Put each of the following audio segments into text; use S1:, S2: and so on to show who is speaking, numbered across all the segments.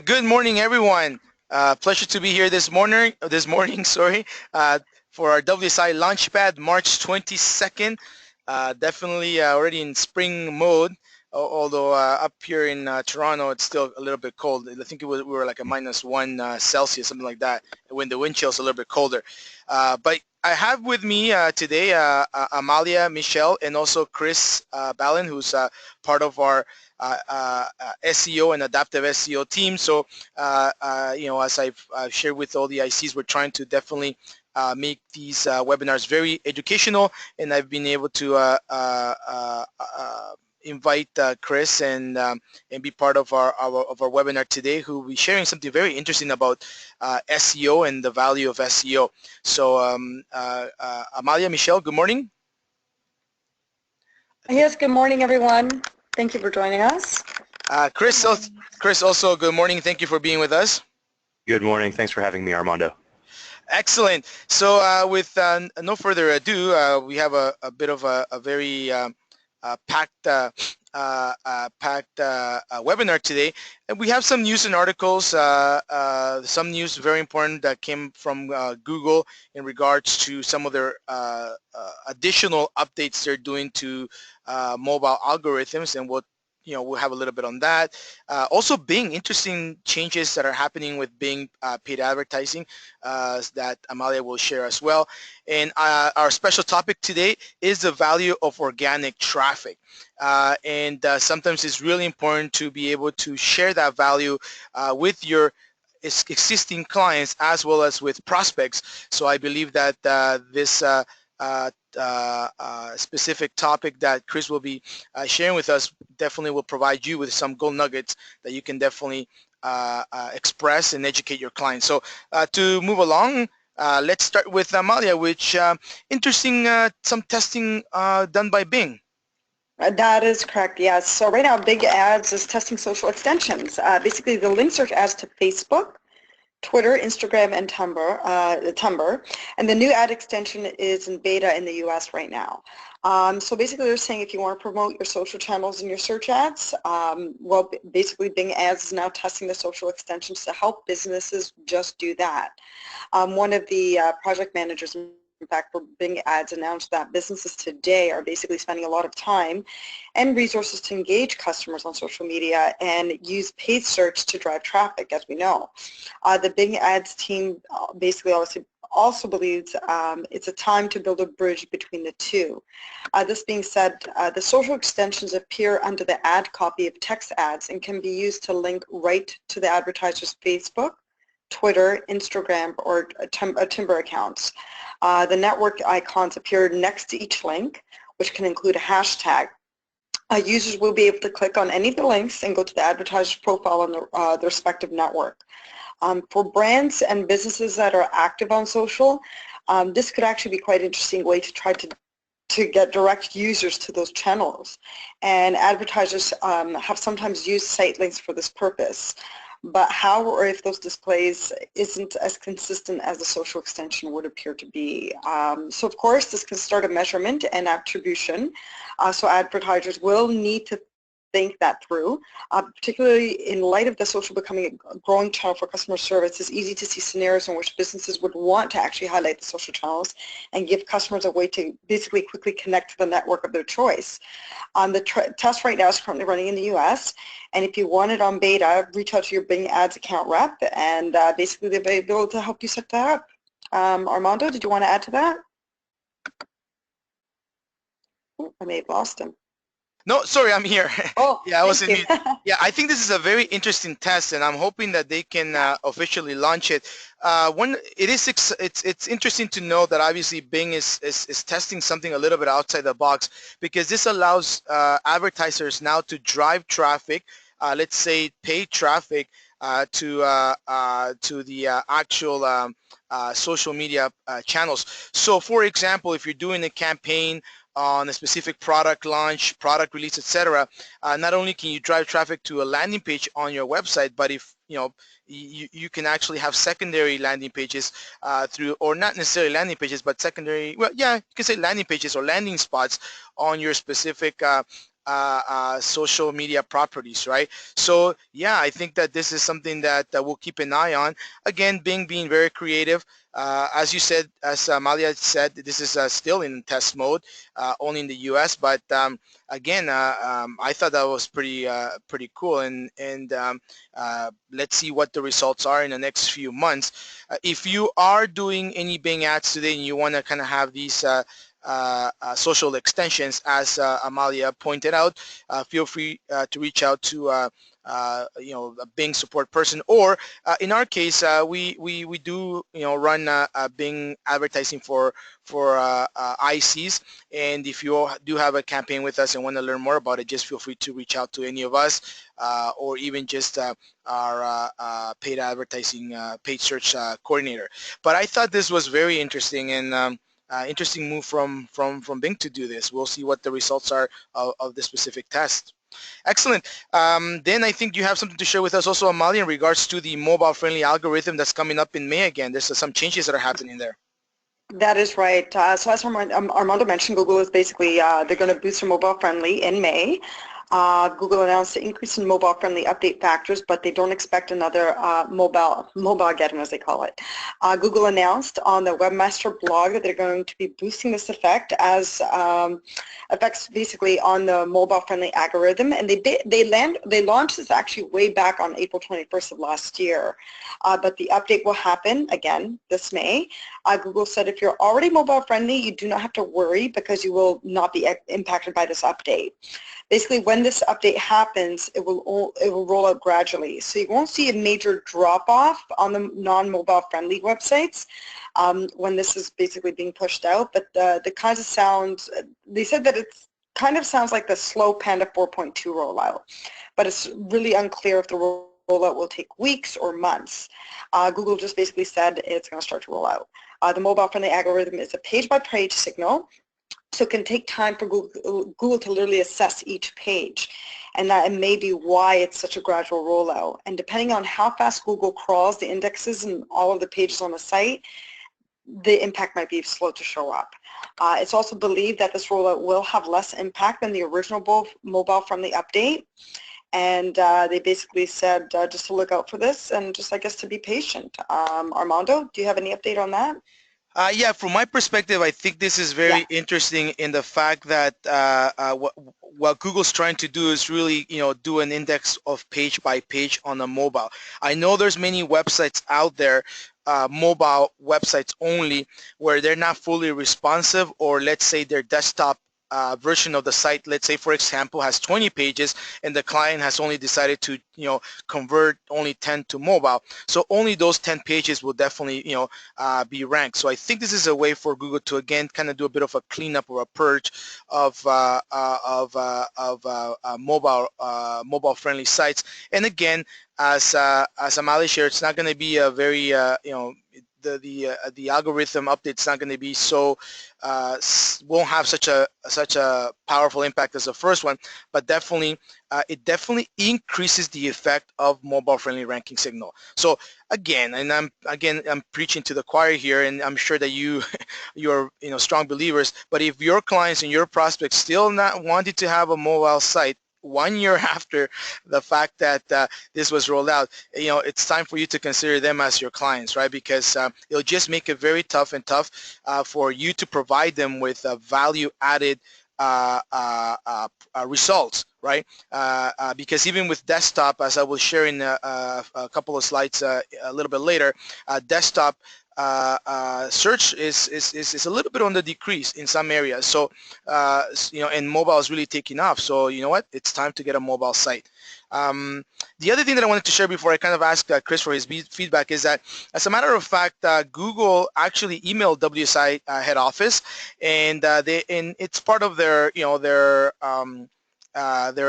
S1: Good morning, everyone. Pleasure to be here this morning. Sorry, for our WSI LaunchPad, March 22nd. Definitely already in spring mode. Although up here in Toronto, it's still a little bit cold. I think we were like a -1 Celsius, something like that. When the wind chill's a little bit colder. But I have with me today Amalia, Michelle, and also Chris Ballin, who's part of our SEO and adaptive SEO team. So, as I've shared with all the ICs, we're trying to definitely make these webinars very educational, and I've been able to invite Chris and be part of our webinar today, who will be sharing something very interesting about SEO and the value of SEO. So, Amalia, Michelle, good morning.
S2: Yes, good morning, everyone. Thank you for joining us.
S1: Chris, also good morning. Thank you for being with us.
S3: Good morning. Thanks for having me, Armando.
S1: Excellent. So with no further ado, we have a bit of a very packed webinar today. And we have some news and articles, some news very important that came from Google in regards to some of their additional updates they're doing to mobile algorithms, and we'll have a little bit on that. Also, Bing, interesting changes that are happening with Bing paid advertising that Amalia will share as well. And our special topic today is the value of organic traffic. And sometimes it's really important to be able to share that value with your existing clients as well as with prospects. So I believe that this specific topic that Chris will be sharing with us definitely will provide you with some gold nuggets that you can definitely express and educate your clients. So to move along, let's start with Amalia, which interesting, some testing done by Bing.
S2: That is correct, yes. So right now, Big Ads is testing social extensions. Basically, the link search adds to Facebook, Twitter, Instagram, and Tumblr. And the new ad extension is in beta in the US right now. So basically they're saying if you want to promote your social channels and your search ads, well, basically Bing Ads is now testing the social extensions to help businesses just do that. One of the project managers, in fact, for Bing Ads, announced that businesses today are basically spending a lot of time and resources to engage customers on social media and use paid search to drive traffic, as we know. The Bing Ads team basically also believes it's a time to build a bridge between the two. This being said, the social extensions appear under the ad copy of text ads and can be used to link right to the advertiser's Facebook, Twitter, Instagram, or Tumblr accounts. The network icons appear next to each link, which can include a hashtag. Users will be able to click on any of the links and go to the advertiser's profile on the respective network. For brands and businesses that are active on social, this could actually be quite an interesting way to try to get direct users to those channels. And advertisers have sometimes used site links for this purpose. But how or if those displays isn't as consistent as the social extension would appear to be. So of course this can start a measurement and attribution. So advertisers will need to think that through, particularly in light of the social becoming a growing channel for customer service. It's easy to see scenarios in which businesses would want to actually highlight the social channels and give customers a way to basically quickly connect to the network of their choice. The test right now is currently running in the US, and if you want it on beta, reach out to your Bing Ads account rep, and basically they'll be able to help you set that up. Armando, did you want to add to that? Oh, I may have lost him.
S1: No, sorry, I'm here.
S2: Oh,
S1: yeah, I was in
S2: mute.
S1: Yeah, I think this is a very interesting test, and I'm hoping that they can officially launch it. It's interesting to know that obviously Bing is testing something a little bit outside the box, because this allows advertisers now to drive traffic, let's say paid traffic, to the actual social media channels. So, for example, if you're doing a campaign on a specific product launch, product release, etc., not only can you drive traffic to a landing page on your website, but if you can actually have secondary landing pages through, or not necessarily landing pages, but secondary, well, yeah, you can say landing pages or landing spots on your specific social media properties, right? So yeah, I think that this is something that we'll keep an eye on. Again, being very creative. As you said, as Malia said, this is still in test mode, only in the U.S. But again, I thought that was pretty cool, and let's see what the results are in the next few months. If you are doing any Bing ads today and you want to kind of have these social extensions, as Amalia pointed out, feel free to reach out to a Bing support person, or in our case, we do run Bing advertising for ICs, and if you do have a campaign with us and want to learn more about it, just feel free to reach out to any of us, or even just our paid advertising paid search coordinator. But I thought this was very interesting, and interesting move from Bing to do this. We'll see what the results are of this specific test. Excellent. Then I think you have something to share with us also, Amalia, in regards to the mobile-friendly algorithm that's coming up in May again. There's some changes that are happening there.
S2: That is right. So as Armando mentioned, Google is basically, they're going to boost their mobile friendly in May. Google announced the increase in mobile friendly update factors, but they don't expect another mobile getting, as they call it. Google announced on the webmaster blog that they're going to be boosting this effect as effects basically on the mobile friendly algorithm, and they launched this actually way back on April 21st of last year. But the update will happen again this May. Google said if you're already mobile friendly, you do not have to worry because you will not be impacted by this update. Basically, when this update happens, it will roll out gradually. So you won't see a major drop-off on the non-mobile friendly websites when this is basically being pushed out. But the kinds of sounds, they said that it kind of sounds like the slow Panda 4.2 rollout, but it's really unclear if the rollout will take weeks or months. Google just basically said it's going to start to roll out. The mobile-friendly algorithm is a page-by-page signal, so it can take time for Google to literally assess each page, and that may be why it's such a gradual rollout. And depending on how fast Google crawls the indexes and all of the pages on the site, the impact might be slow to show up. It's also believed that this rollout will have less impact than the original mobile-friendly update. And they basically said just to look out for this and just, I guess, to be patient. Armando, do you have any update on that?
S1: Yeah, from my perspective, I think this is very interesting in the fact that what Google's trying to do is really, do an index of page by page on a mobile. I know there's many websites out there, mobile websites only, where they're not fully responsive, or let's say their desktop version of the site, let's say for example, has 20 pages and the client has only decided to convert only 10 to mobile. So only those 10 pages will definitely be ranked. So I think this is a way for Google to again kind of do a bit of a cleanup or a purge of mobile friendly sites. And again, as Amali shared, it's not going to be a very the algorithm update's not going to be so won't have such a powerful impact as the first one, but definitely it definitely increases the effect of mobile friendly ranking signal. So again, and I'm preaching to the choir here, and I'm sure that you're strong believers, but if your clients and your prospects still not wanted to have a mobile site 1 year after the fact that this was rolled out, it's time for you to consider them as your clients, right? Because it'll just make it very tough for you to provide them with value-added results, right? Because even with desktop, as I will share in a couple of slides a little bit later, desktop search is a little bit on the decrease in some areas. So and mobile is really taking off. So you know what? It's time to get a mobile site. The other thing that I wanted to share before I kind of ask Chris for his feedback is that, as a matter of fact, Google actually emailed WSI head office, and it's part of their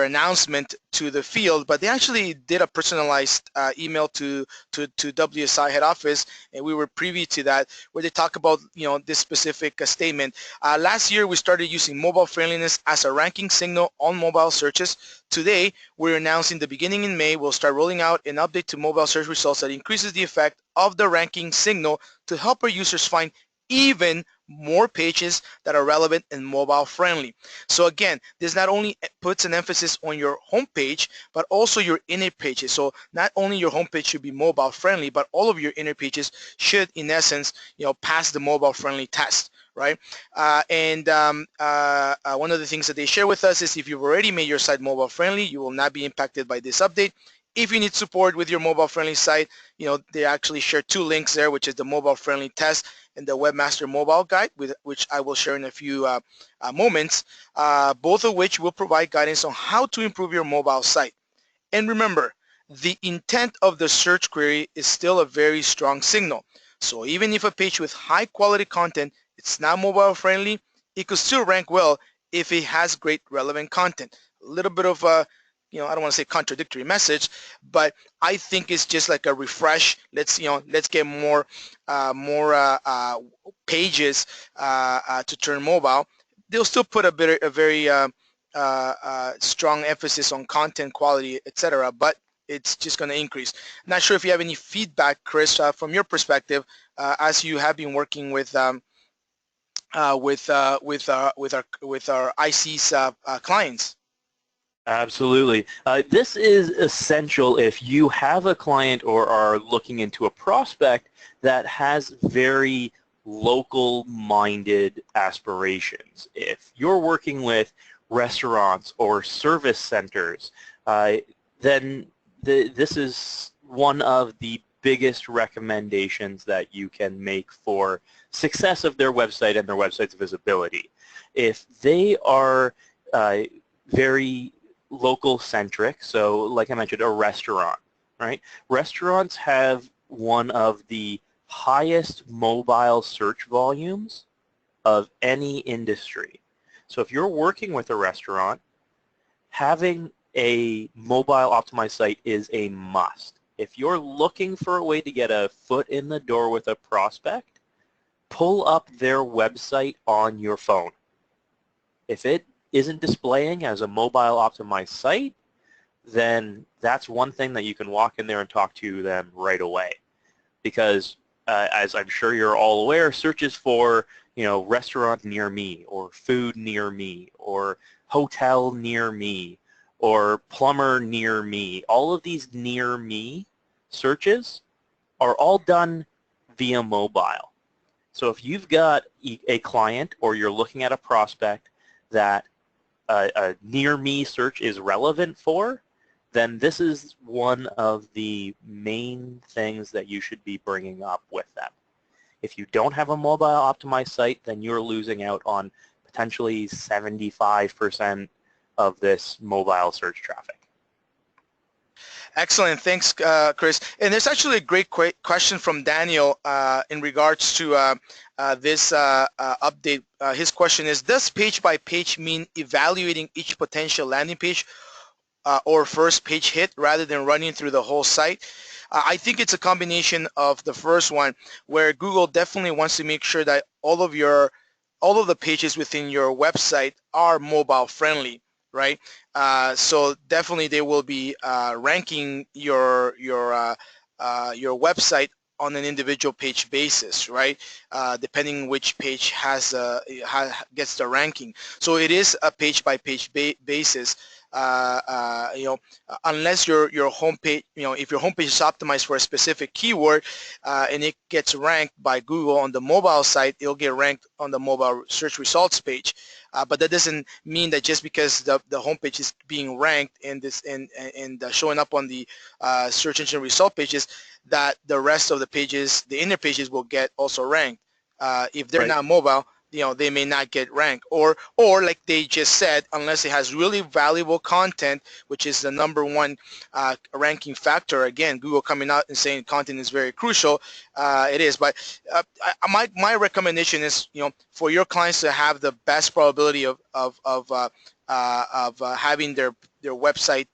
S1: announcement to the field, but they actually did a personalized email to WSI head office, and we were privy to that, where they talk about this specific statement. Last year we started using mobile friendliness as a ranking signal on mobile searches. Today we're announcing the beginning in May we'll start rolling out an update to mobile search results that increases the effect of the ranking signal to help our users find even more pages that are relevant and mobile friendly. So again, this not only puts an emphasis on your homepage, but also your inner pages. So not only your homepage should be mobile friendly, but all of your inner pages should, in essence, pass the mobile friendly test, right? One of the things that they share with us is if you've already made your site mobile friendly, you will not be impacted by this update. If you need support with your mobile friendly site, they actually share two links there, which is the mobile friendly test and the Webmaster Mobile Guide, which I will share in a few moments, both of which will provide guidance on how to improve your mobile site. And remember, the intent of the search query is still a very strong signal. So even if a page with high quality content, it's not mobile friendly, it could still rank well if it has great relevant content. A little bit of a, I don't want to say contradictory message, but I think it's just like a refresh. Let's get more pages to turn mobile. They'll still put a very strong emphasis on content quality, etc., but it's just going to increase. Not sure if you have any feedback, Chris, from your perspective, as you have been working with our IC's clients.
S3: Absolutely. This is essential if you have a client or are looking into a prospect that has very local-minded aspirations. If you're working with restaurants or service centers, then this is one of the biggest recommendations that you can make for success of their website and their website's visibility. If they are very local centric, so like I mentioned, a restaurant, right? Restaurants have one of the highest mobile search volumes of any industry. So if you're working with a restaurant, having a mobile optimized site is a must. If you're looking for a way to get a foot in the door with a prospect, pull up their website on your phone. If it isn't displaying as a mobile optimized site, then that's one thing that you can walk in there and talk to them right away. Because as I'm sure you're all aware, searches for restaurant near me or food near me or hotel near me or plumber near me, all of these near me searches are all done via mobile. So if you've got a client or you're looking at a prospect that a near me search is relevant for, then this is one of the main things that you should be bringing up with them. If you don't have a mobile optimized site, then you're losing out on potentially 75% of this mobile search traffic.
S1: Excellent. Thanks, Chris. And there's actually a great question from Daniel in regards to this update. His question is, does page by page mean evaluating each potential landing page or first page hit rather than running through the whole site? I think it's a combination of the first one, where Google definitely wants to make sure that all of the pages within your website are mobile friendly, right? So definitely they will be ranking your website on an individual page basis, right? Depending which page gets the ranking. So it is a page by page basis. Unless your homepage, if your homepage is optimized for a specific keyword and it gets ranked by Google on the mobile site, it'll get ranked on the mobile search results page. But that doesn't mean that just because the homepage is being ranked and showing up on the search engine result pages, that the rest of the pages, the inner pages, will get also ranked. If they're
S3: Right.
S1: not mobile, they may not get ranked, or like they just said, unless it has really valuable content, which is the number one ranking factor. Again, Google coming out and saying content is very crucial. It is, but my recommendation is, for your clients to have the best probability of having their website,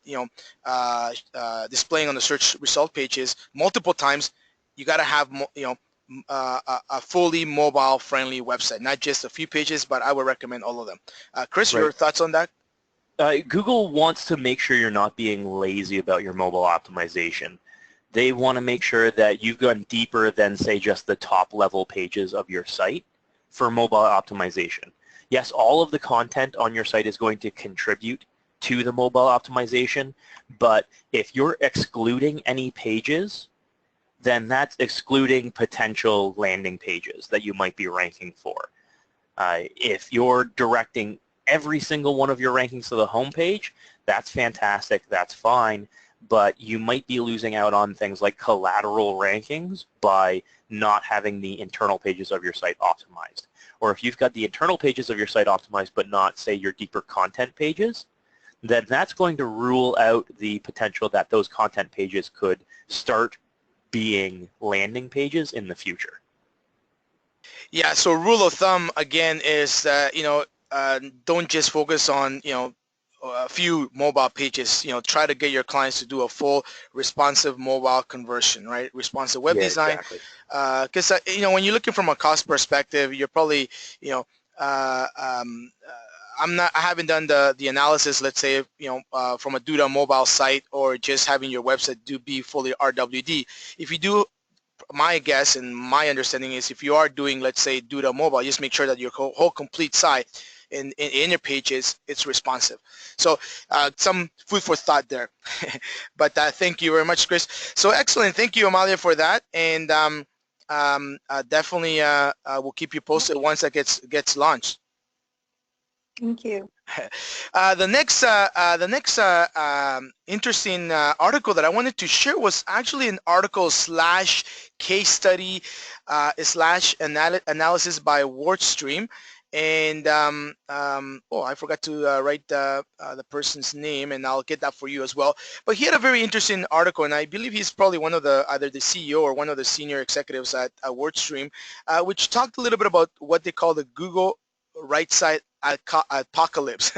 S1: displaying on the search result pages multiple times. You got to have, a fully mobile friendly website, not just a few pages, but I would recommend all of them. Chris,
S3: Right.
S1: your thoughts on that?
S3: Google wants to make sure you're not being lazy about your mobile optimization. They want to make sure that you've gone deeper than, say, just the top level pages of your site for mobile optimization. Yes, all of the content on your site is going to contribute to the mobile optimization, but if you're excluding any pages, then that's excluding potential landing pages that you might be ranking for. If you're directing every single one of your rankings to the home page, that's fantastic, that's fine, but you might be losing out on things like collateral rankings by not having the internal pages of your site optimized. Or if you've got the internal pages of your site optimized but not, say, your deeper content pages, then that's going to rule out the potential that those content pages could start being landing pages in the future.
S1: Yeah, so rule of thumb again is that, don't just focus on, a few mobile pages. Try to get your clients to do a full responsive mobile conversion, right? Responsive web
S3: Yeah,
S1: design.
S3: exactly.
S1: Because, when you're looking from a cost perspective, you're probably, uh, um, I haven't done the analysis, let's say, from a Duda mobile site or just having your website be fully RWD. If you do, my guess and my understanding is if you are doing, let's say, Duda mobile, just make sure that your whole complete site in your pages, it's responsive. So some food for thought there. But thank you very much, Chris. So excellent. Thank you, Amalia, for that. And definitely we'll keep you posted once that gets launched.
S2: Thank you.
S1: The next interesting article that I wanted to share was actually an article slash case study slash analysis by WordStream. And oh, I forgot to write the person's name, and I'll get that for you as well. But he had a very interesting article, and I believe he's probably one of the either the CEO or one of the senior executives at WordStream, which talked a little bit about what they call the Google right side apocalypse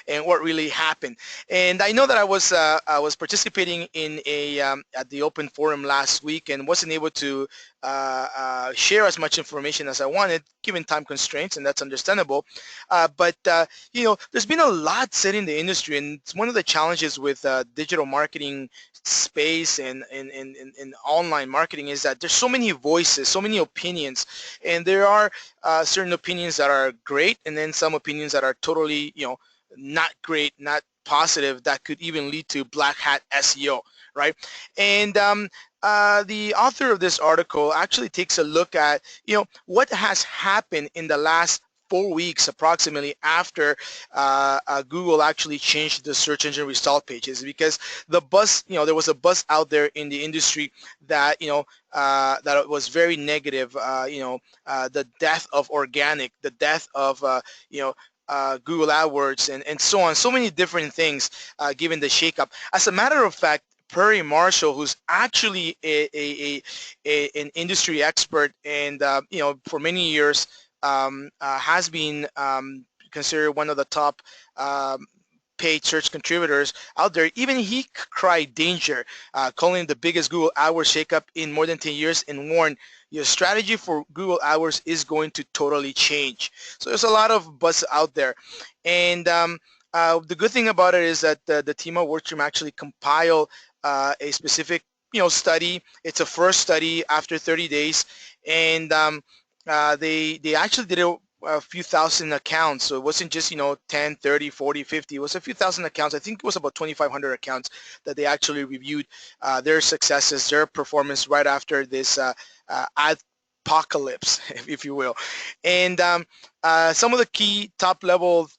S1: and what really happened. And I know that I was participating in a at the open forum last week and wasn't able to share as much information as I wanted given time constraints, and that's understandable. But there's been a lot said in the industry, and it's one of the challenges with digital marketing space and online marketing is that there's so many voices, so many opinions, and there are certain opinions that are great, and then some opinions that are totally, not great, not positive, that could even lead to black hat SEO, right? And the author of this article actually takes a look at, what has happened in the last 4 weeks approximately after Google actually changed the search engine result pages, because the buzz, there was a buzz out there in the industry that, that it was very negative, the death of organic, the death of, Google AdWords and so on, so many different things given the shakeup. As a matter of fact, Perry Marshall, who's actually an industry expert and, for many years has been considered one of the top paid search contributors out there. Even he cried danger, calling it the biggest Google AdWords shakeup in more than 10 years, and warned your strategy for Google AdWords is going to totally change. So there's a lot of buzz out there. And the good thing about it is that the team at WordStream actually compiled a specific study. It's a first study after 30 days, and they actually did a few thousand accounts, so it wasn't just 10, 30, 40, 50. It was a few thousand accounts. I think it was about 2,500 accounts that they actually reviewed their successes, their performance right after this apocalypse, if you will. And some of the key top level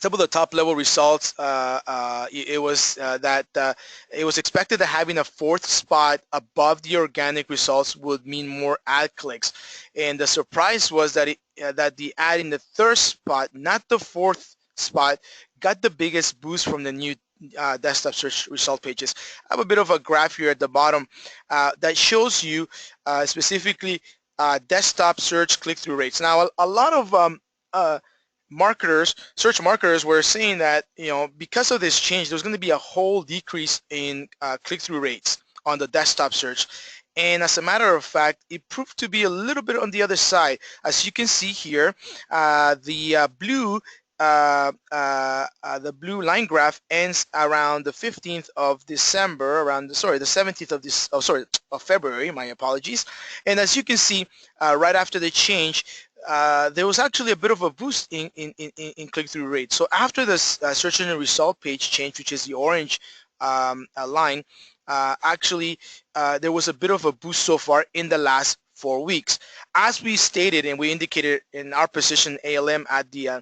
S1: some of the top level results, it was that it was expected that having a fourth spot above the organic results would mean more ad clicks. And the surprise was that that the ad in the third spot, not the fourth spot, got the biggest boost from the new desktop search result pages. I have a bit of a graph here at the bottom that shows you specifically desktop search click-through rates. Now, a lot of search marketers were saying that, because of this change, there's going to be a whole decrease in click-through rates on the desktop search. And as a matter of fact, it proved to be a little bit on the other side. As you can see here, the blue the blue line graph ends around the 15th of December, around the 17th of this, of February, my apologies. And as you can see, right after the change, there was actually a bit of a boost in click-through rate. So after this search engine result page change, which is the orange line, actually there was a bit of a boost so far in the last 4 weeks. As we stated and we indicated in our position ALM at the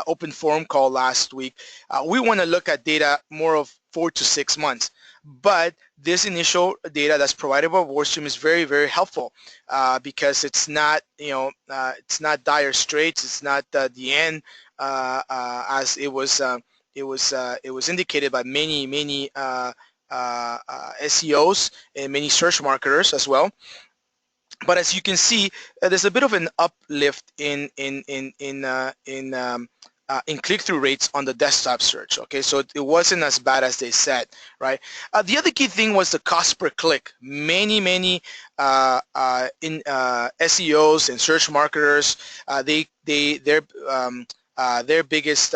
S1: open forum call last week, we want to look at data more of 4 to 6 months. But this initial data that's provided by WarStream is very, very helpful because it's not, it's not dire straits. It's not the end as it was indicated by many SEOs and many search marketers as well. But as you can see, there's a bit of an uplift in click-through rates on the desktop search. Okay, so it wasn't as bad as they said, right? The other key thing was the cost per click. Many SEOs and search marketers, their biggest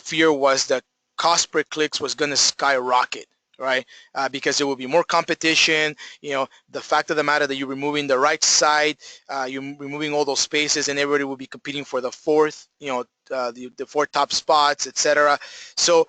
S1: fear was that cost per clicks was going to skyrocket, right? Because there will be more competition. The fact of the matter that you're removing the right side, you're removing all those spaces, and everybody will be competing for the fourth, the four top spots, etc. So,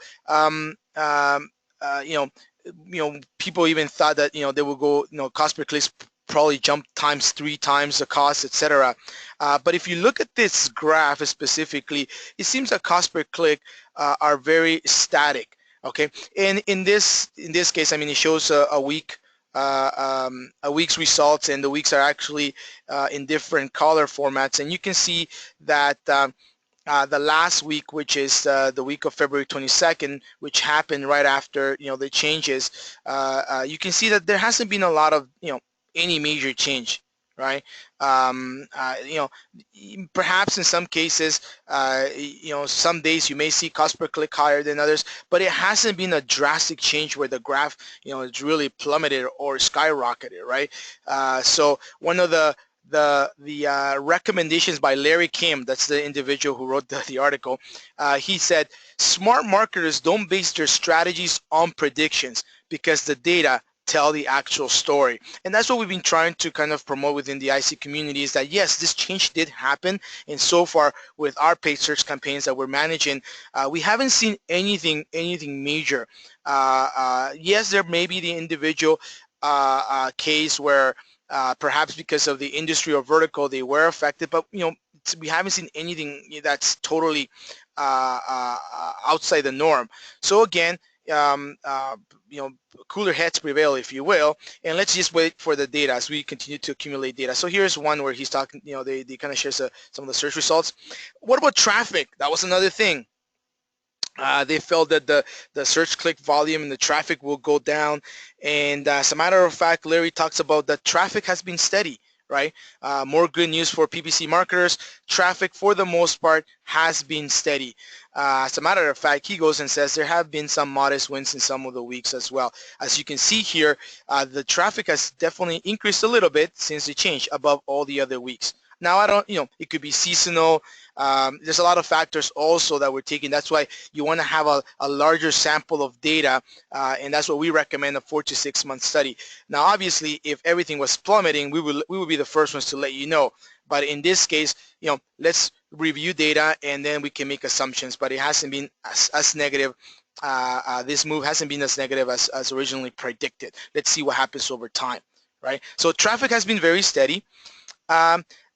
S1: people even thought that they will go, cost per clicks probably jump three times the cost, etc. But if you look at this graph specifically, it seems that cost per click are very static. Okay, and in this case, I mean, it shows a week's results, and the weeks are actually in different color formats, and you can see that the last week, which is the week of February 22nd, which happened right after the changes, you can see that there hasn't been a lot of any major change, right? Perhaps in some cases, some days you may see cost per click higher than others, but it hasn't been a drastic change where the graph, it's really plummeted or skyrocketed, right? So one of the recommendations by Larry Kim, that's the individual who wrote the article, he said, smart marketers don't base their strategies on predictions because the data tell the actual story. And that's what we've been trying to kind of promote within the IC community, is that yes, this change did happen, and so far with our paid search campaigns that we're managing, we haven't seen anything major. Yes, there may be the individual case where perhaps because of the industry or vertical they were affected, but we haven't seen anything that's totally outside the norm. So again, cooler heads prevail, if you will, and let's just wait for the data as we continue to accumulate data. So here's one where he's talking, they kind of share some of the search results. What about traffic? That was another thing. They felt that the search click volume and the traffic will go down, and as a matter of fact, Larry talks about that traffic has been steady, right? More good news for PPC marketers. Traffic, for the most part, has been steady. As a matter of fact, he goes and says there have been some modest wins in some of the weeks as well. As you can see here, the traffic has definitely increased a little bit since the change above all the other weeks. Now, I don't, it could be seasonal. There's a lot of factors also that we're taking. That's why you want to have a larger sample of data, and that's what we recommend, a 4 to 6 month study. Now, obviously, if everything was plummeting, we will be the first ones to let you know. But in this case, let's review data and then we can make assumptions. But it hasn't been as negative. This move hasn't been as negative as originally predicted. Let's see what happens over time, right? So traffic has been very steady.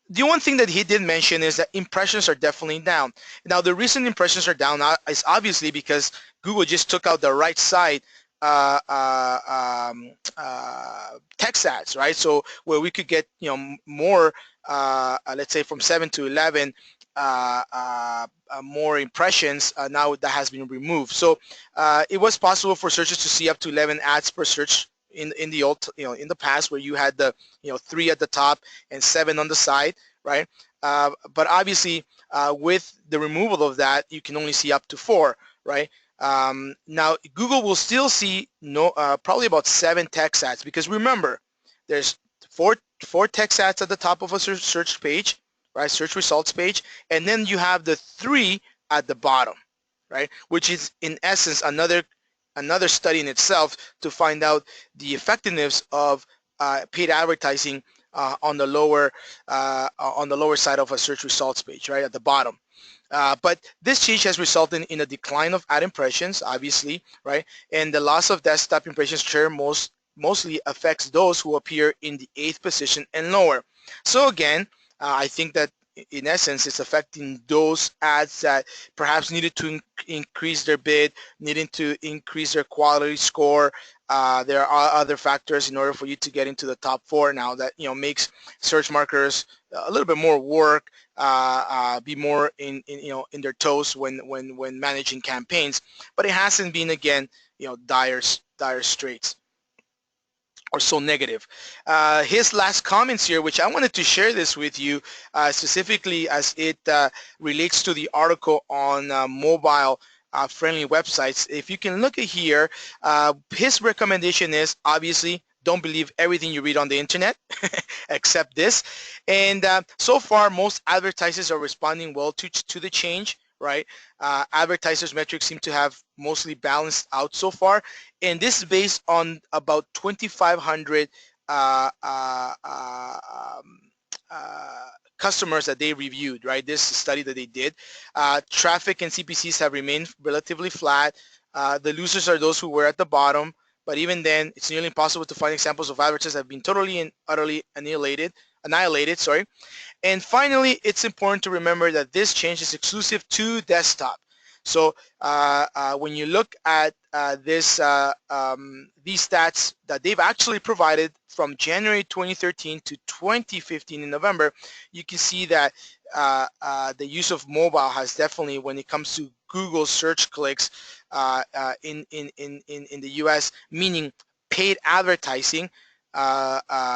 S1: The one thing that he did mention is that impressions are definitely down. Now, the reason impressions are down is obviously because Google just took out the right side text ads, right? So where we could get more, let's say from 7 to 11, more impressions. Now that has been removed. So it was possible for searchers to see up to 11 ads per search in the old, in the past, where you had the 3 at the top and 7 on the side, right? But obviously with the removal of that, you can only see up to 4, right? Now Google will still see probably about 7 text ads, because remember, there's four text ads at the top of a search page, right? Search results page, and then you have the 3 at the bottom, right? Which is in essence another study in itself to find out the effectiveness of paid advertising on the lower side of a search results page, right at the bottom. But this change has resulted in a decline of ad impressions, obviously, right? And the loss of desktop impressions share mostly affects those who appear in the 8th position and lower. So again, I think that in essence, it's affecting those ads that perhaps needed to increase their bid, needing to increase their quality score. There are other factors in order for you to get into the top 4 now that makes search marketers a little bit more work, be more in their toes when managing campaigns. But it hasn't been again dire straits or so negative. His last comments here, which I wanted to share this with you specifically as it relates to the article on mobile friendly websites. If you can look at here, his recommendation is obviously don't believe everything you read on the internet, except this. And so far, most advertisers are responding well to the change, right? Advertisers' metrics seem to have mostly balanced out so far. And this is based on about 2,500 uh, uh, uh, um, customers that they reviewed, right? This study that they did. Traffic and CPCs have remained relatively flat. The losers are those who were at the bottom, but even then, it's nearly impossible to find examples of advertisers that have been totally and utterly annihilated, sorry. And finally, it's important to remember that this change is exclusive to desktop. So when you look at these stats that they've actually provided from January 2013 to 2015 in November, you can see that the use of mobile has definitely, when it comes to Google search clicks in the US, meaning paid advertising,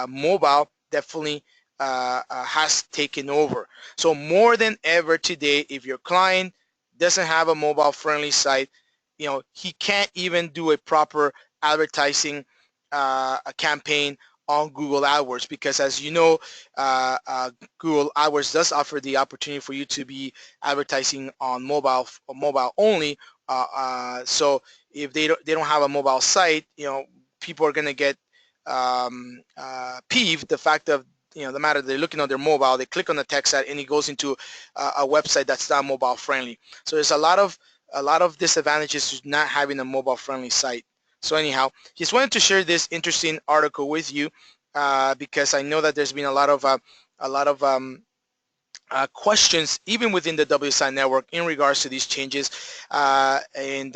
S1: mobile definitely has taken over. So more than ever today, if your client doesn't have a mobile friendly site, he can't even do a proper advertising campaign on Google AdWords, because as you know, Google AdWords does offer the opportunity for you to be advertising on mobile only. So if they don't have a mobile site, people are going to get peeved the fact of the matter they're looking on their mobile, they click on the text ad and it goes into a website that's not mobile friendly. So there's a lot of disadvantages to not having a mobile friendly site. So anyhow, just wanted to share this interesting article with you because I know that there's been a lot of questions even within the WSI network in regards to these changes, and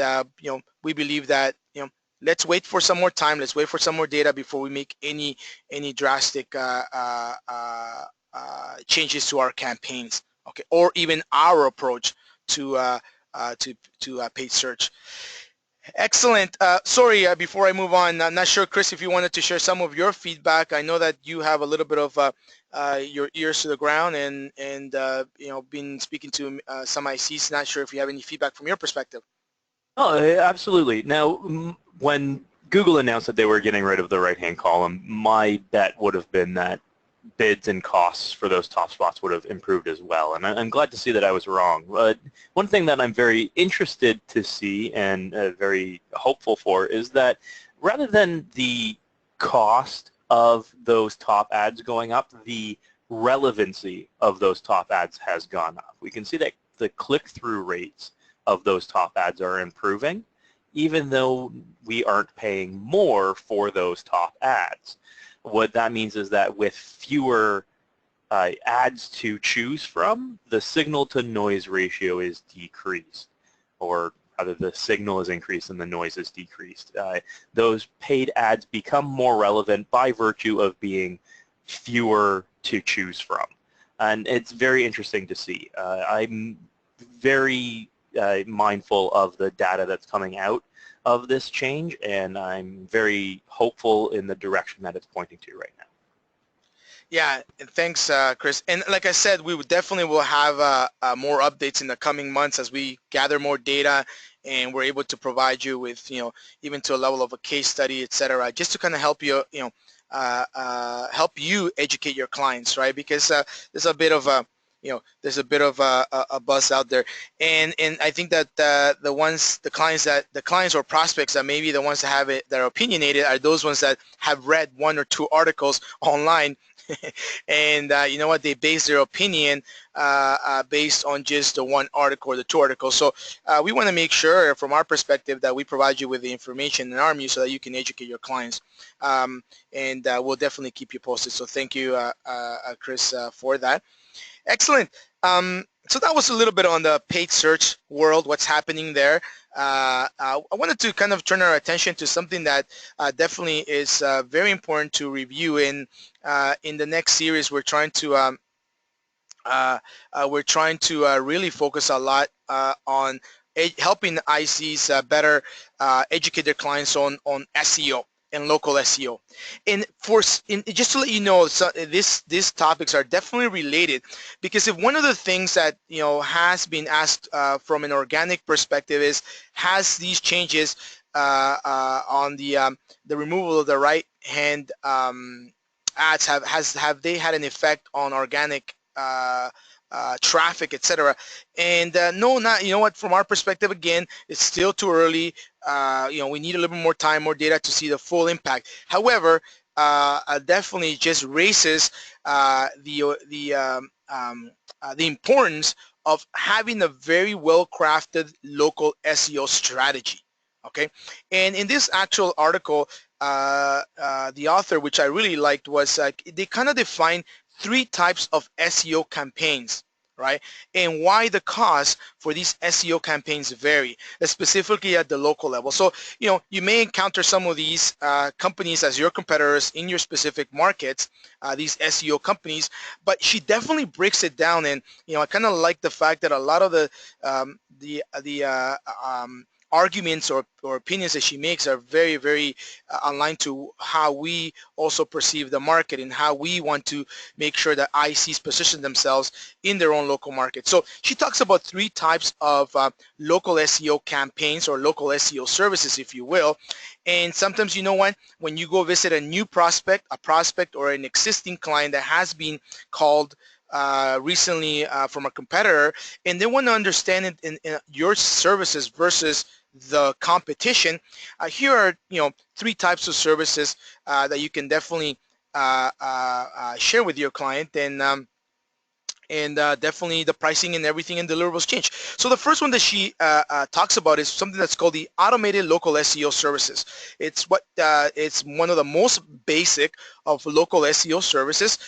S1: we believe that let's wait for some more time, let's wait for some more data before we make any drastic changes to our campaigns, okay, or even our approach to paid search. Excellent. Sorry, before I move on, I'm not sure, Chris, if you wanted to share some of your feedback. I know that you have a little bit of your ears to the ground and been speaking to some ICs. Not sure if you have any feedback from your perspective.
S3: Oh, absolutely. Now, when Google announced that they were getting rid of the right-hand column, my bet would have been that bids and costs for those top spots would have improved as well. And I'm glad to see that I was wrong. But one thing that I'm very interested to see and very hopeful for is that rather than the cost of those top ads going up, the relevancy of those top ads has gone up. We can see that the click-through rates of those top ads are improving, even though we aren't paying more for those top ads. What that means is that with fewer ads to choose from, the signal to noise ratio is decreased, or rather the signal is increased and the noise is decreased. Those paid ads become more relevant by virtue of being fewer to choose from. And it's very interesting to see. I'm very mindful of the data that's coming out of this change, and I'm very hopeful in the direction that it's pointing to right now.
S1: Yeah, and thanks, Chris. And like I said, we would definitely will have more updates in the coming months as we gather more data and we're able to provide you with, even to a level of a case study, et cetera, just to kind of help you, help you educate your clients, right? Because there's a bit of a, there's a bit of a buzz out there, and I think that the clients or prospects that maybe the ones that have it that are opinionated are those ones that have read one or two articles online, and you know what, they base their opinion based on just the one article or the two articles. So we want to make sure from our perspective that we provide you with the information in our so that you can educate your clients, and we'll definitely keep you posted. So thank you, Chris, for that. Excellent. So that was a little bit on the paid search world, what's happening there. I wanted to kind of turn our attention to something that definitely is very important to review in the next series. We're trying to really focus a lot on helping ICs better educate their clients on SEO and local SEO. And just to let you know, so these topics are definitely related, because if one of the things that has been asked from an organic perspective is, has these changes on the removal of the right hand ads have they had an effect on organic traffic, etc.? And no, not, what, from our perspective, again, it's still too early. We need a little bit more time, more data to see the full impact. However, definitely just raises the importance of having a very well-crafted local SEO strategy. Okay, and in this actual article, the author, which I really liked, was they kind of define 3 types of SEO campaigns, right? And why the cost for these SEO campaigns vary, specifically at the local level. So, you may encounter some of these companies as your competitors in your specific markets, these SEO companies, but she definitely breaks it down. And, I kind of like the fact that a lot of the arguments or opinions that she makes are very, very aligned to how we also perceive the market and how we want to make sure that ICs position themselves in their own local market. So she talks about 3 types of local SEO campaigns or local SEO services, if you will. And sometimes, when you go visit a new prospect, or an existing client that has been called recently from a competitor, and they want to understand it in your services versus the competition, here are 3 types of services that you can definitely share with your client, and definitely the pricing and everything and deliverables change. So the first one that she talks about is something that's called the automated local SEO services. It's one of the most basic of local SEO services.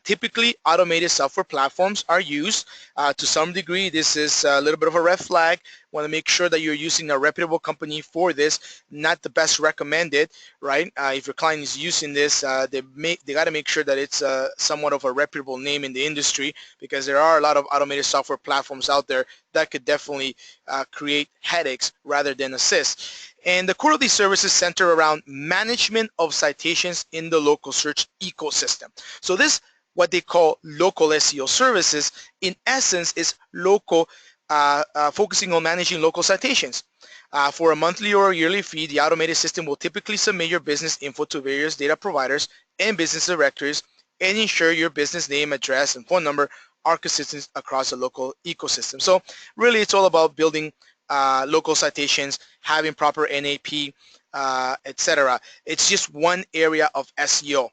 S1: Typically, automated software platforms are used. To some degree, this is a little bit of a red flag. Want to make sure that you're using a reputable company for this, not the best recommended, right? If your client is using this, they got to make sure that it's somewhat of a reputable name in the industry, because there are a lot of automated software platforms out there that could definitely create headaches rather than assist. And the core of these services center around management of citations in the local search ecosystem. So this, what they call local SEO services, in essence is focusing on managing local citations. For a monthly or yearly fee, the automated system will typically submit your business info to various data providers and business directories and ensure your business name, address, and phone number are consistent across the local ecosystem. So really, it's all about building local citations, having proper NAP, etc. It's just one area of SEO.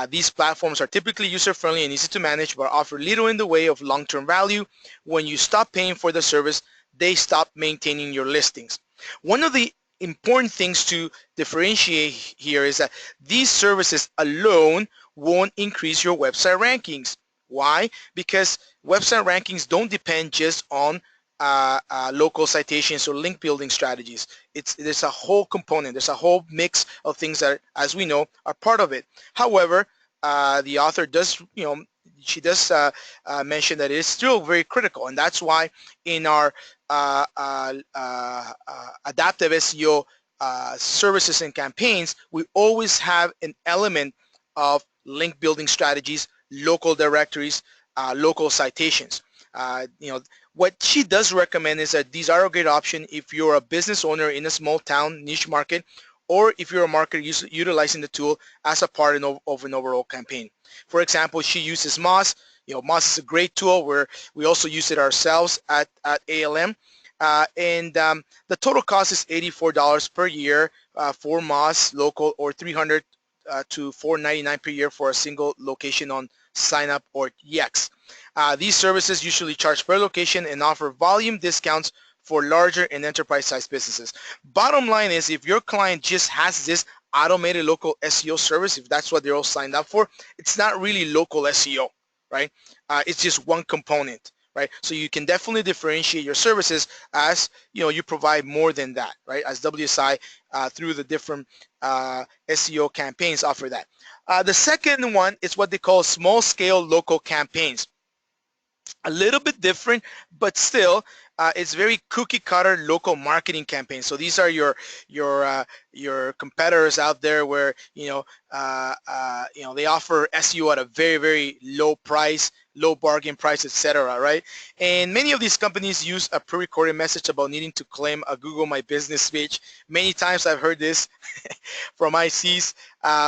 S1: These platforms are typically user-friendly and easy to manage, but offer little in the way of long-term value. When you stop paying for the service, they stop maintaining your listings. One of the important things to differentiate here is that these services alone won't increase your website rankings. Why? Because website rankings don't depend just on local citations or link building strategies. There's a whole component, there's a whole mix of things that, as we know, are part of it. However, the author does, she does mention that it is still very critical, and that's why in our adaptive SEO services and campaigns, we always have an element of link building strategies, local directories, local citations. What she does recommend is that these are a great option if you're a business owner in a small town niche market, or if you're a marketer utilizing the tool as a part of an overall campaign. For example, she uses Moz. Moz is a great tool where we also use it ourselves at ALM. And the total cost is $84 per year for Moz local, or 300 to 499 per year for a single location on sign-up or Yext. These services usually charge per location and offer volume discounts for larger and enterprise-sized businesses. Bottom line is, if your client just has this automated local SEO service, if that's what they're all signed up for, it's not really local SEO, right? It's just one component, right? So you can definitely differentiate your services as you provide more than that, right? As WSI through the different SEO campaigns offer that. The second one is what they call small-scale local campaigns. A little bit different, but still it's very cookie cutter local marketing campaigns. So these are your competitors out there where they offer SEO at a very, very low price, low bargain price, etc., right? And many of these companies use a pre-recorded message about needing to claim a Google My Business page. Many times I've heard this from ICs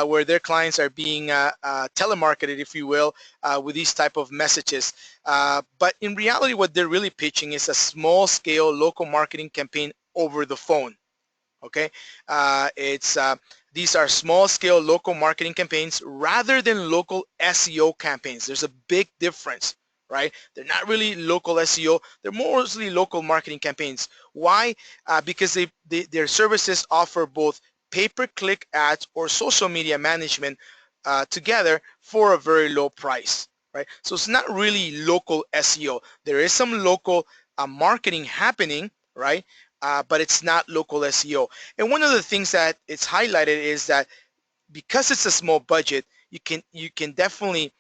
S1: where their clients are being telemarketed, if you will, with these type of messages. But in reality, what they're really pitching is a small-scale local marketing campaign over the phone. Okay, these are small-scale local marketing campaigns rather than local SEO campaigns. There's a big difference, right? They're not really local SEO. They're mostly local marketing campaigns. Why? Because their services offer both pay-per-click ads or social media management together for a very low price, right? So it's not really local SEO. There is some local marketing happening, right? But it's not local SEO. And one of the things that it's highlighted is that because it's a small budget, you can definitely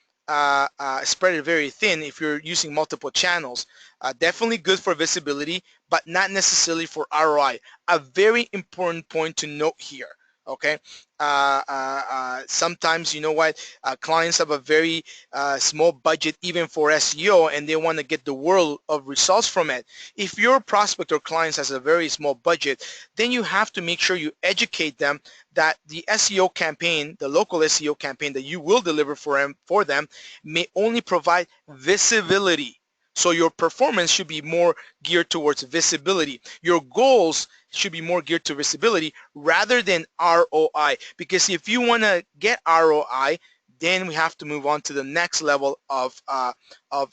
S1: spread it very thin if you're using multiple channels. Definitely good for visibility, but not necessarily for ROI. A very important point to note here. Okay, sometimes clients have a very small budget even for SEO, and they want to get the world of results from it. If your prospect or clients has a very small budget, then you have to make sure you educate them that the SEO campaign, the local SEO campaign that you will deliver for them may only provide visibility. So your performance should be more geared towards visibility. Your goals should be more geared to visibility rather than ROI. Because if you want to get ROI, then we have to move on to the next level of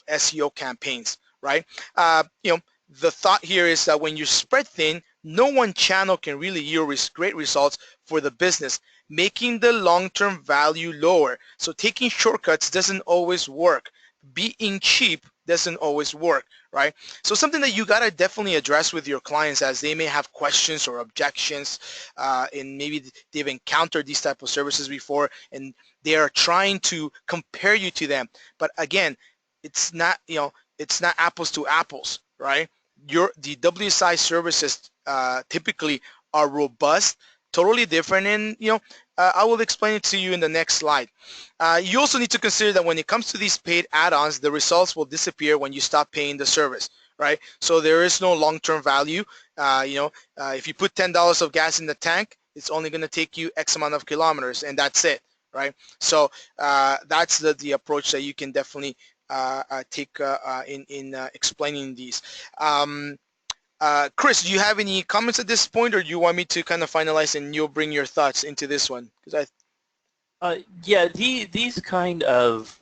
S1: SEO campaigns, right? The thought here is that when you spread thin, no one channel can really yield great results for the business, making the long-term value lower. So taking shortcuts doesn't always work. Being cheap doesn't always work, right? So something that you got to definitely address with your clients, as they may have questions or objections, and maybe they've encountered these type of services before and they are trying to compare you to them. But again, it's not apples to apples, right? The WSI services typically are robust, totally different, and I will explain it to you in the next slide. You also need to consider that when it comes to these paid add-ons, the results will disappear when you stop paying the service, right? So there is no long-term value. If you put $10 of gas in the tank, it's only going to take you X amount of kilometers, and that's it, right? So that's the approach that you can definitely take in explaining these. Chris, do you have any comments at this point, or do you want me to kind of finalize and you'll bring your thoughts into this one? Because
S3: yeah, these kind of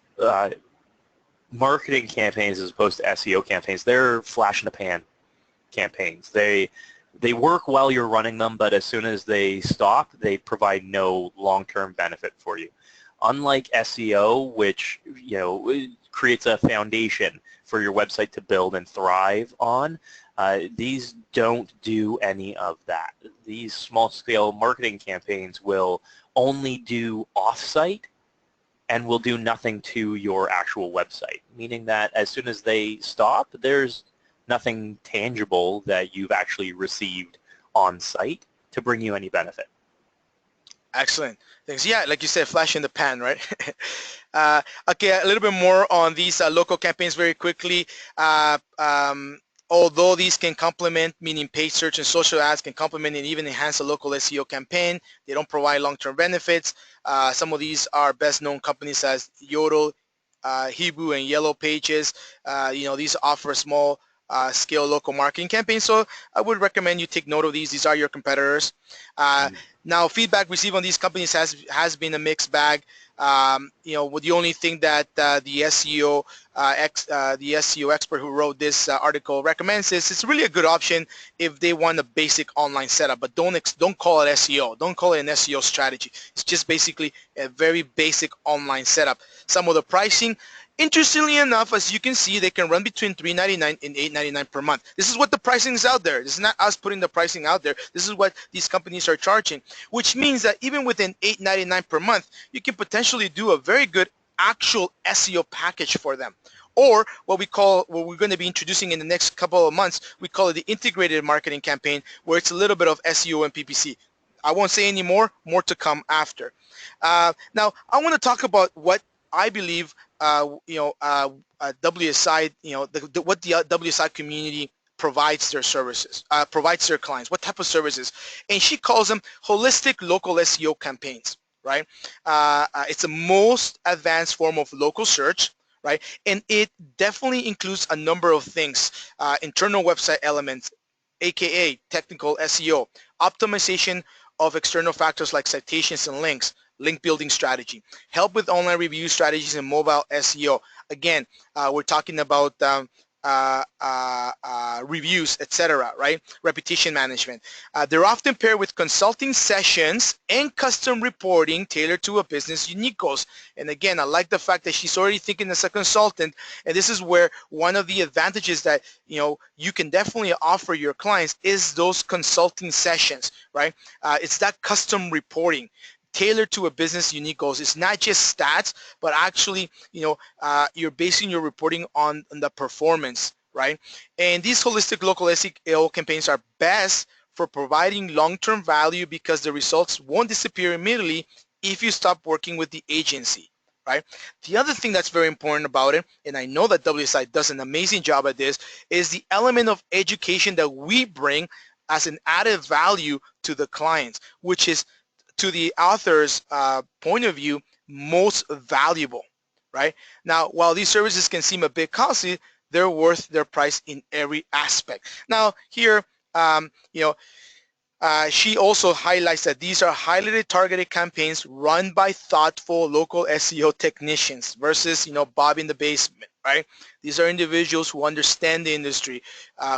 S3: marketing campaigns as opposed to SEO campaigns, they're flash in the pan campaigns. They work while you're running them, but as soon as they stop, they provide no long-term benefit for you. Unlike SEO, which creates a foundation for your website to build and thrive on, these don't do any of that. These small-scale marketing campaigns will only do off-site and will do nothing to your actual website, meaning that as soon as they stop, there's nothing tangible that you've actually received on-site to bring you any benefit.
S1: Excellent. Thanks. Yeah, like you said, flash in the pan, right? Okay, a little bit more on these local campaigns very quickly. Although these can complement, meaning paid search and social ads can complement and even enhance a local SEO campaign, they don't provide long-term benefits. Some of these are best known companies as Yodel, Hebrew and Yellow Pages. These offer small scale local marketing campaigns. So I would recommend you take note of these. These are your competitors. Uh, Now, feedback received on these companies has been a mixed bag. With the only thing that the SEO expert who wrote this article recommends is it's really a good option if they want a basic online setup, but don't call it SEO. Don't call it an SEO strategy. It's just basically a very basic online setup. Some of the pricing, interestingly enough, as you can see, they can run between $3.99 and $8.99 per month. This is what the pricing is out there. This is not us putting the pricing out there. This is what these companies are charging, which means that even within $8.99 per month, you can potentially do a very good actual SEO package for them. Or what we're going to be introducing in the next couple of months, we call it the integrated marketing campaign, where it's a little bit of SEO and PPC. I won't say any more to come after. Now, I want to talk about what I believe, WSI, what the WSI community provides their services, provides their clients, what type of services. And she calls them holistic local SEO campaigns, right? It's the most advanced form of local search, right? And it definitely includes a number of things, internal website elements, aka technical SEO, optimization of external factors like citations and links, link building strategy, help with online review strategies and mobile SEO. Again, we're talking about reviews, etc., right? Repetition management. They're often paired with consulting sessions and custom reporting tailored to a business unique goals. And again, I like the fact that she's already thinking as a consultant, and this is where one of the advantages that you can definitely offer your clients is those consulting sessions, right? It's that custom reporting tailored to a business unique goals. It's not just stats, but actually, you're basing your reporting on the performance, right? And these holistic local SEO campaigns are best for providing long-term value because the results won't disappear immediately if you stop working with the agency, right? The other thing that's very important about it, and I know that WSI does an amazing job at this, is the element of education that we bring as an added value to the clients, which is, to the author's point of view, most valuable, right? Now, while these services can seem a bit costly, they're worth their price in every aspect. Now, here, she also highlights that these are highly targeted campaigns run by thoughtful local SEO technicians versus, Bob in the basement, right? These are individuals who understand the industry,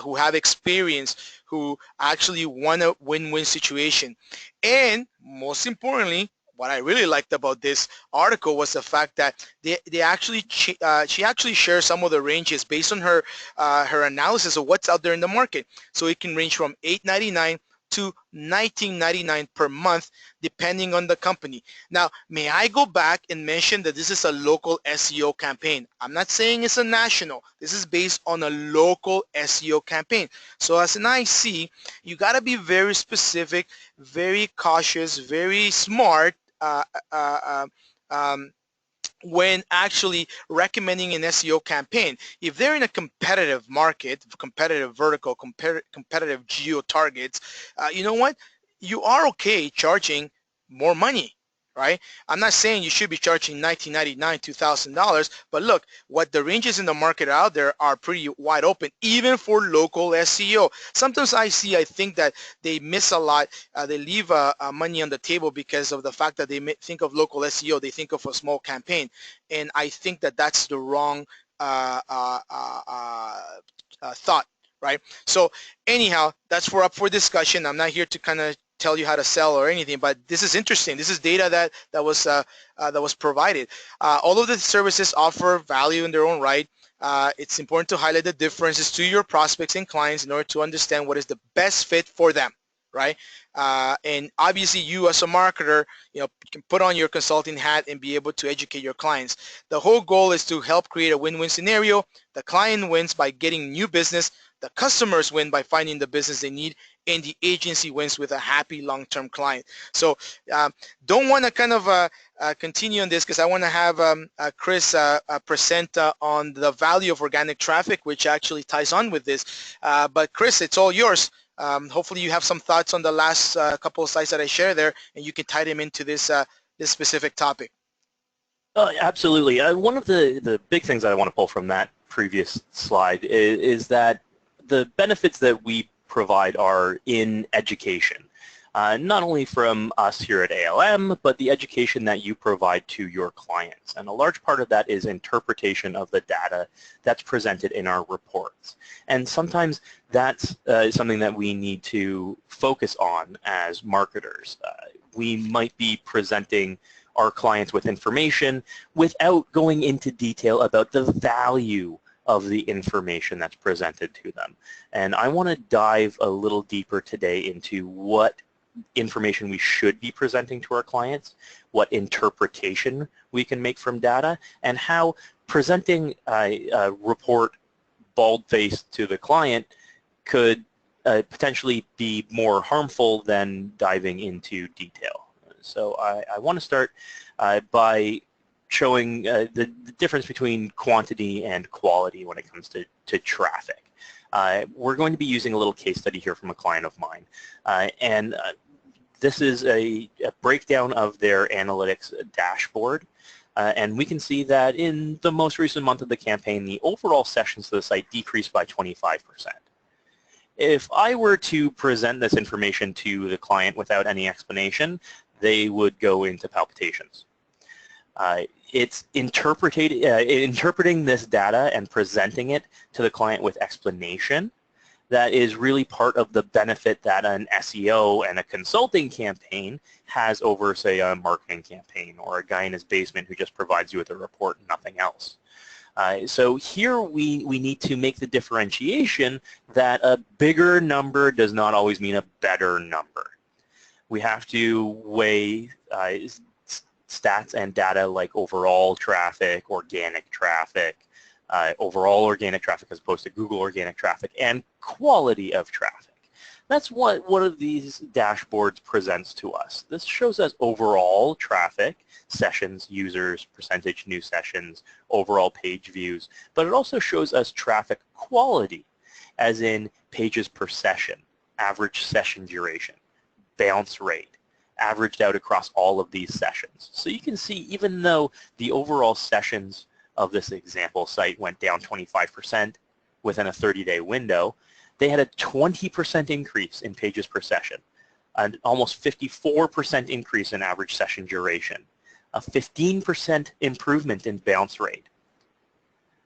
S1: who have experience, who actually want a win-win situation. And most importantly, what I really liked about this article was the fact that she actually shares some of the ranges based on her analysis of what's out there in the market. So it can range from $8.99 to $19.99 per month, depending on the company. Now, may I go back and mention that this is a local SEO campaign? I'm not saying it's a national. This is based on a local SEO campaign. So as an IC, you got to be very specific, very cautious, very smart when actually recommending an SEO campaign. If they're in a competitive market, competitive vertical, competitive geo targets, you know what? You are okay charging more money, right? I'm not saying you should be charging $19.99, $2,000, but look, what the ranges in the market out there are pretty wide open, even for local SEO. Sometimes I think that they miss a lot. They leave money on the table because of the fact that they think of local SEO, they think of a small campaign, and I think that that's the wrong thought, right? So anyhow, that's up for discussion. I'm not here to kind of tell you how to sell or anything, but this is interesting. This is data that was provided. All of the services offer value in their own right. It's important to highlight the differences to your prospects and clients in order to understand what is the best fit for them, right? And obviously, you as a marketer, you can put on your consulting hat and be able to educate your clients. The whole goal is to help create a win-win scenario. The client wins by getting new business. The customers win by finding the business they need, and the agency wins with a happy long-term client. So don't want to kind of continue on this because I want to have Chris present on the value of organic traffic, which actually ties on with this. But Chris, it's all yours. Hopefully you have some thoughts on the last couple of slides that I shared there, and you can tie them into this this specific topic.
S3: Absolutely. One of the big things that I want to pull from that previous slide is that the benefits that we provide are in education. Not only from us here at ALM, but the education that you provide to your clients. And a large part of that is interpretation of the data that's presented in our reports. And sometimes that's something that we need to focus on as marketers. We might be presenting our clients with information without going into detail about the value of the information that's presented to them. And I want to dive a little deeper today into what information we should be presenting to our clients, what interpretation we can make from data, and how presenting a report bald-faced to the client could potentially be more harmful than diving into detail. So I want to start by showing the difference between quantity and quality when it comes to traffic. We're going to be using a little case study here from a client of mine. And this is a breakdown of their analytics dashboard. And we can see that in the most recent month of the campaign, the overall sessions to the site decreased by 25%. If I were to present this information to the client without any explanation, they would go into palpitations. It's interpreting this data and presenting it to the client with explanation that is really part of the benefit that an SEO and a consulting campaign has over, say, a marketing campaign or a guy in his basement who just provides you with a report and nothing else. So here we need to make the differentiation that a bigger number does not always mean a better number. We have to weigh stats and data like overall traffic, organic traffic, overall organic traffic as opposed to Google organic traffic, and quality of traffic. That's what one of these dashboards presents to us. This shows us overall traffic, sessions, users, percentage new sessions, overall page views, but it also shows us traffic quality, as in pages per session, average session duration, bounce rate, averaged out across all of these sessions. So you can see even though the overall sessions of this example site went down 25% within a 30-day window, they had a 20% increase in pages per session, an almost 54% increase in average session duration, a 15% improvement in bounce rate.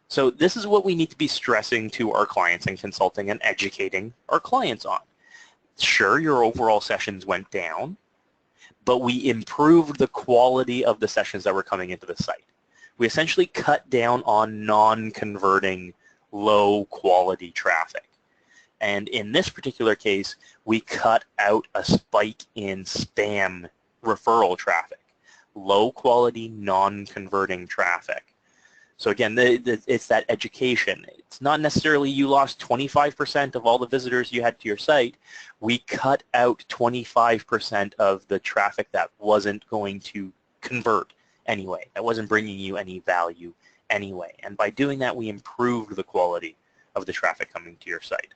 S3: So this is what we need to be stressing to our clients and consulting and educating our clients on. Sure, your overall sessions went down, but we improved the quality of the sessions that were coming into the site. We essentially cut down on non-converting, low-quality traffic. And in this particular case, we cut out a spike in spam referral traffic, low-quality, non-converting traffic. So again, it's that education. It's not necessarily you lost 25% of all the visitors you had to your site. We cut out 25% of the traffic that wasn't going to convert anyway, that wasn't bringing you any value anyway. And by doing that, we improved the quality of the traffic coming to your site.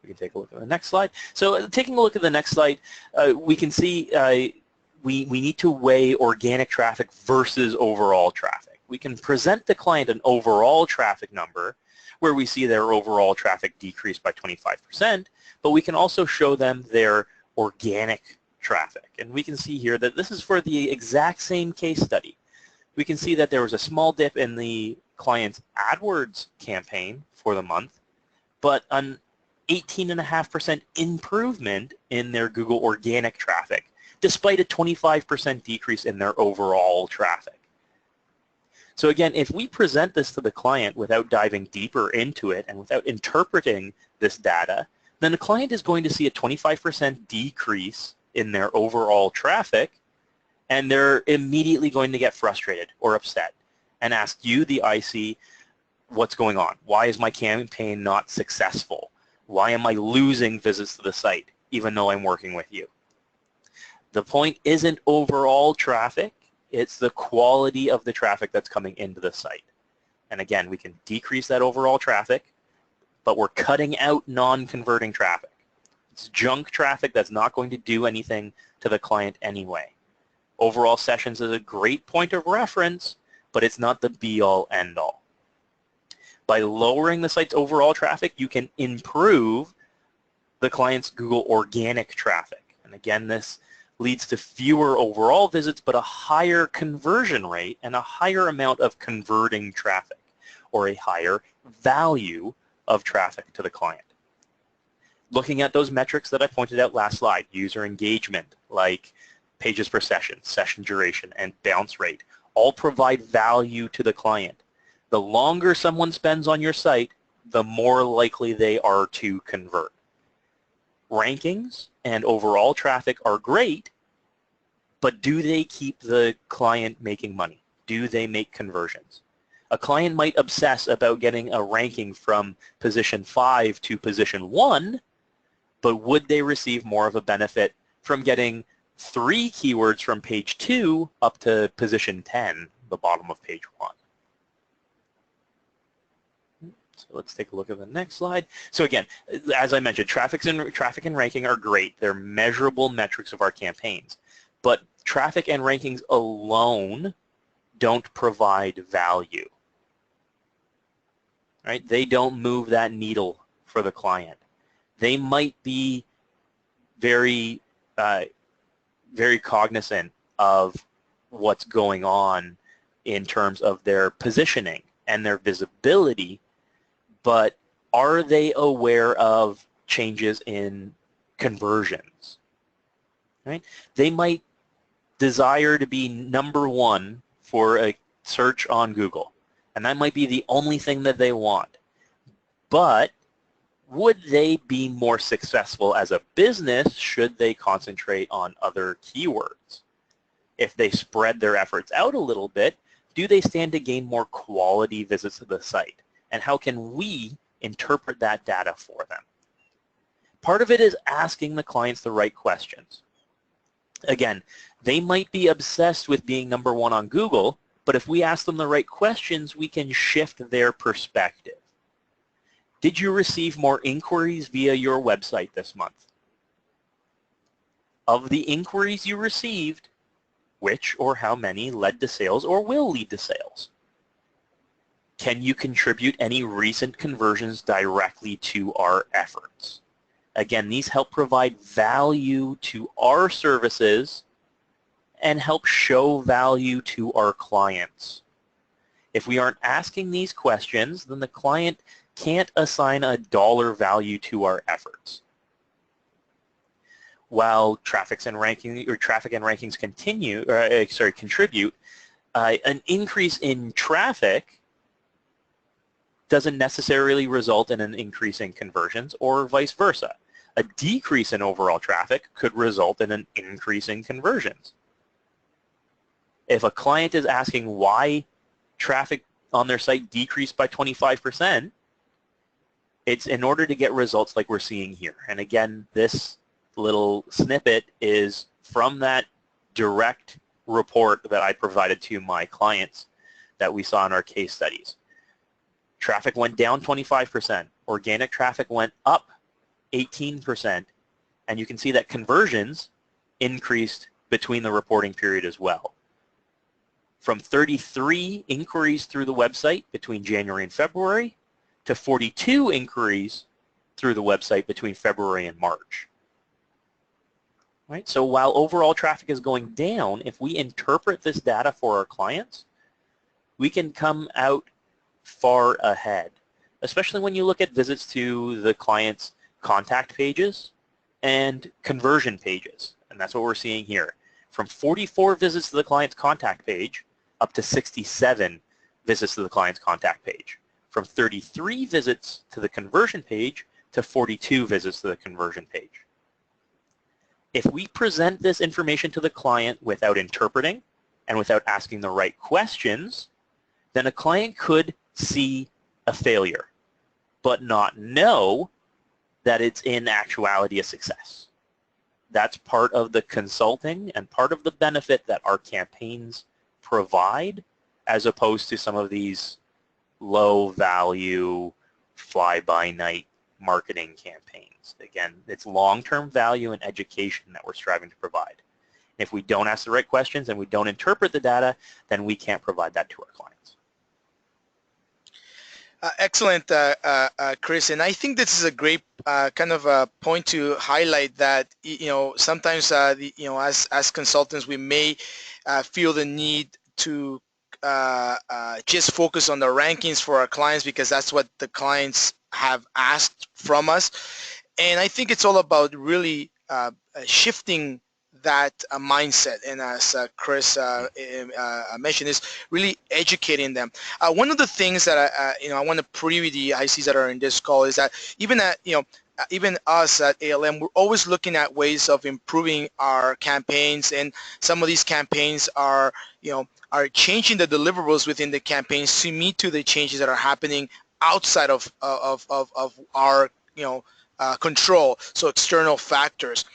S3: We can take a look at the next slide. So taking a look at the next slide, we can see we need to weigh organic traffic versus overall traffic. We can present the client an overall traffic number where we see their overall traffic decreased by 25%, but we can also show them their organic traffic. And we can see here that this is for the exact same case study. We can see that there was a small dip in the client's AdWords campaign for the month, but an 18.5% improvement in their Google organic traffic, despite a 25% decrease in their overall traffic. So again, if we present this to the client without diving deeper into it and without interpreting this data, then the client is going to see a 25% decrease in their overall traffic, and they're immediately going to get frustrated or upset and ask you, the IC, what's going on? Why is my campaign not successful? Why am I losing visits to the site even though I'm working with you? The point isn't overall traffic, it's the quality of the traffic that's coming into the site. And again, we can decrease that overall traffic, but we're cutting out non-converting traffic. It's junk traffic that's not going to do anything to the client anyway. Overall sessions is a great point of reference, but it's not the be-all, end-all. By lowering the site's overall traffic, you can improve the client's Google organic traffic. And again, this leads to fewer overall visits, but a higher conversion rate and a higher amount of converting traffic, or a higher value of traffic to the client. Looking at those metrics that I pointed out last slide, user engagement, like pages per session, session duration, and bounce rate, all provide value to the client. The longer someone spends on your site, the more likely they are to convert. Rankings and overall traffic are great, but do they keep the client making money? Do they make conversions? A client might obsess about getting a ranking from position 5 to position 1, but would they receive more of a benefit from getting 3 keywords from page 2 up to position 10, the bottom of page 1? So let's take a look at the next slide. So again, as I mentioned, traffic and ranking are great. They're measurable metrics of our campaigns. But traffic and rankings alone don't provide value. Right? They don't move that needle for the client. They might be very cognizant of what's going on in terms of their positioning and their visibility, but are they aware of changes in conversions? Right? They might desire to be number 1 for a search on Google, and that might be the only thing that they want. But would they be more successful as a business should they concentrate on other keywords? If they spread their efforts out a little bit, do they stand to gain more quality visits to the site? And how can we interpret that data for them? Part of it is asking the clients the right questions. Again, they might be obsessed with being number 1 on Google, but if we ask them the right questions, we can shift their perspective. Did you receive more inquiries via your website this month? Of the inquiries you received, which or how many led to sales or will lead to sales? Can you contribute any recent conversions directly to our efforts? Again, these help provide value to our services and help show value to our clients. If we aren't asking these questions, then the client can't assign a dollar value to our efforts. While traffic and rankings contribute, an increase in traffic doesn't necessarily result in an increase in conversions, or vice versa. A decrease in overall traffic could result in an increase in conversions. If a client is asking why traffic on their site decreased by 25%, it's in order to get results like we're seeing here. And again, this little snippet is from that direct report that I provided to my clients that we saw in our case studies. Traffic went down 25%. Organic traffic went up 18%. And you can see that conversions increased between the reporting period as well. From 33 inquiries through the website between January and February to 42 inquiries through the website between February and March. Right? So while overall traffic is going down, if we interpret this data for our clients, we can come out far ahead, especially when you look at visits to the client's contact pages and conversion pages. And that's what we're seeing here. From 44 visits to the client's contact page up to 67 visits to the client's contact page. From 33 visits to the conversion page to 42 visits to the conversion page. If we present this information to the client without interpreting and without asking the right questions, then a client could see a failure, but not know that it's in actuality a success. That's part of the consulting and part of the benefit that our campaigns provide, as opposed to some of these low-value, fly-by-night marketing campaigns. Again, it's long-term value and education that we're striving to provide. If we don't ask the right questions and we don't interpret the data, then we can't provide that to our clients.
S1: Excellent, Chris. And I think this is a great kind of a point to highlight that, sometimes, as consultants, we may feel the need to just focus on the rankings for our clients because that's what the clients have asked from us. And I think it's all about really shifting that mindset. And as Chris mentioned, is really educating them. One of the things that I want to preview the ICs that are in this call is that even us at ALM, we're always looking at ways of improving our campaigns, and some of these campaigns are changing the deliverables within the campaigns to meet to the changes that are happening outside of our control, so external factors.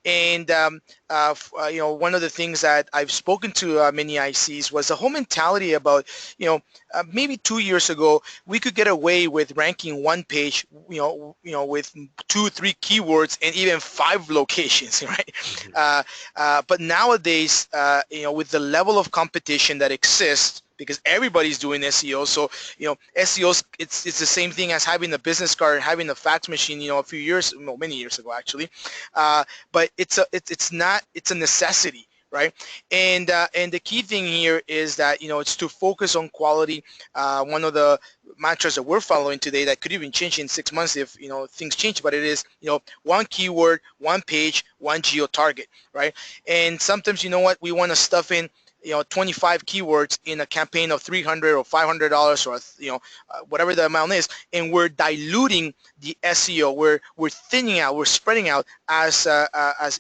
S1: And one of the things that I've spoken to many ICs was the whole mentality about, maybe 2 years ago we could get away with ranking one page, with 2-3 keywords and even 5 locations, right? But nowadays, with the level of competition that exists, because everybody's doing SEO. So, SEO, it's the same thing as having a business card, having a fax machine, many years ago actually. But it's a necessity, right? And the key thing here is that, it's to focus on quality. One of the mantras that we're following today that could even change in 6 months if, things change, but it is, one keyword, one page, one geo target, right? And sometimes, we want to stuff in 25 keywords in a campaign of $300 or $500 or whatever the amount is, and we're diluting the SEO. We're thinning out, we're spreading out, as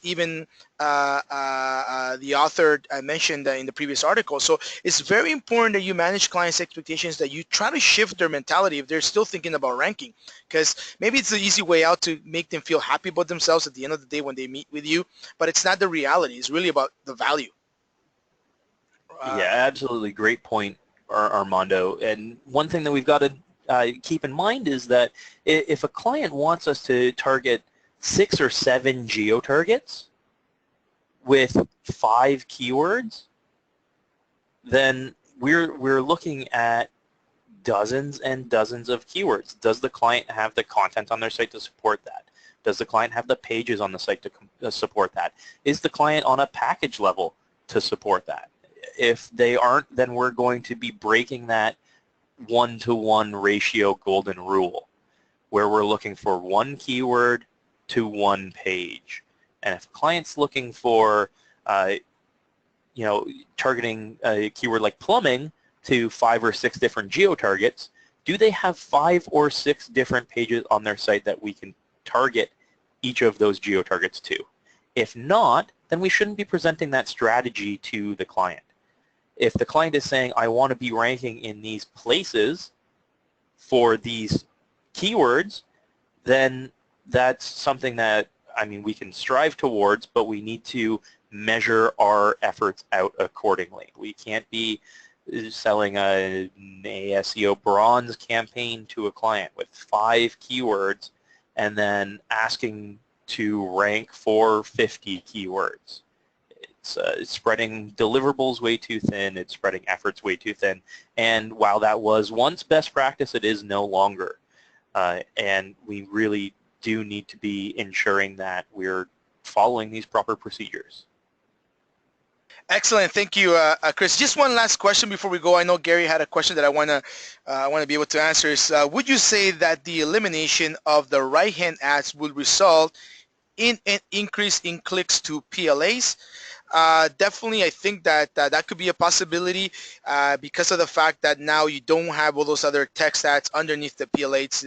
S1: even the author mentioned in the previous article. So it's very important that you manage clients' expectations, that you try to shift their mentality if they're still thinking about ranking, because maybe it's the easy way out to make them feel happy about themselves at the end of the day when they meet with you, but it's not the reality. It's really about the value.
S3: Yeah, absolutely. Great point, Armando. And one thing that we've got to keep in mind is that if a client wants us to target 6 or 7 geo targets with 5 keywords, then we're looking at dozens and dozens of keywords. Does the client have the content on their site to support that? Does the client have the pages on the site to support that? Is the client on a package level to support that? If they aren't, then we're going to be breaking that 1-to-1 ratio golden rule, where we're looking for 1 keyword to 1 page. And if a client's looking for, targeting a keyword like plumbing to 5 or 6 different geo targets, do they have 5 or 6 different pages on their site that we can target each of those geo targets to? If not, then we shouldn't be presenting that strategy to the client. If the client is saying, I want to be ranking in these places for these keywords, then that's something that, we can strive towards, but we need to measure our efforts out accordingly. We can't be selling an SEO bronze campaign to a client with 5 keywords and then asking to rank for 50 keywords. It's spreading deliverables way too thin. It's spreading efforts way too thin. And while that was once best practice, it is no longer. And we really do need to be ensuring that we're following these proper procedures.
S1: Excellent, thank you, Chris. Just one last question before we go. I know Gary had a question that I want to be able to answer. Is would you say that the elimination of the right-hand ads would result in an increase in clicks to PLAs? Definitely, I think that that could be a possibility because of the fact that now you don't have all those other text ads underneath the PLAs.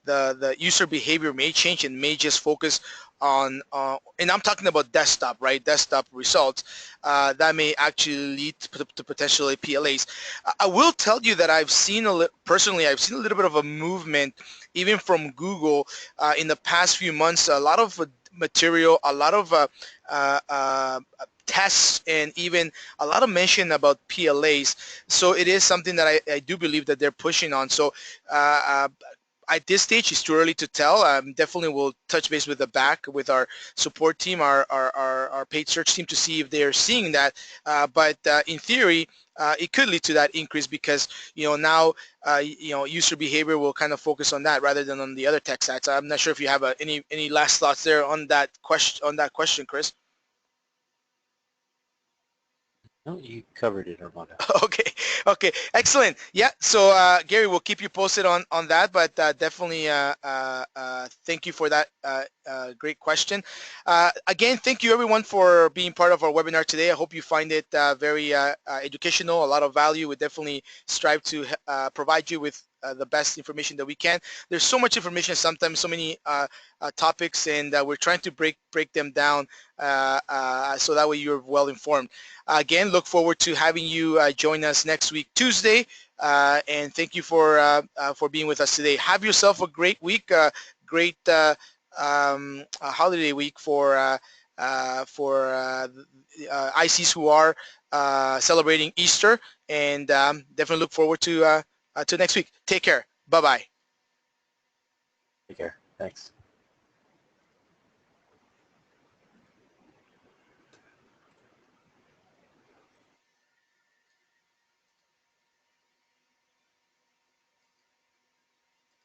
S1: The user behavior may change and may just focus on, and I'm talking about desktop, right? Desktop results that may actually lead to potentially PLAs. I will tell you that personally, I've seen a little bit of a movement even from Google in the past few months. A lot of material, a lot of tests, and even a lot of mention about PLAs. So it is something that I do believe that they're pushing on. So at this stage, it's too early to tell. Definitely we'll touch base with with our support team, our paid search team to see if they're seeing that. But in theory, it could lead to that increase because, now, user behavior will kind of focus on that rather than on the other tech sites. I'm not sure if you have any last thoughts there on that question, Chris.
S3: No, you covered it, Armando.
S1: Okay, okay, excellent. Yeah, so Gary, we'll keep you posted on that, but definitely thank you for that great question. Again, thank you everyone for being part of our webinar today. I hope you find it very educational, a lot of value. We definitely strive to provide you with the best information that we can. There's so much information, sometimes so many topics, and we're trying to break them down so that way you're well informed. Again, look forward to having you join us next week, Tuesday, and thank you for being with us today. Have yourself a great week, great holiday week for ICs who are celebrating Easter, and definitely look forward to next week. Take care. Bye-bye.
S3: Take care. Thanks.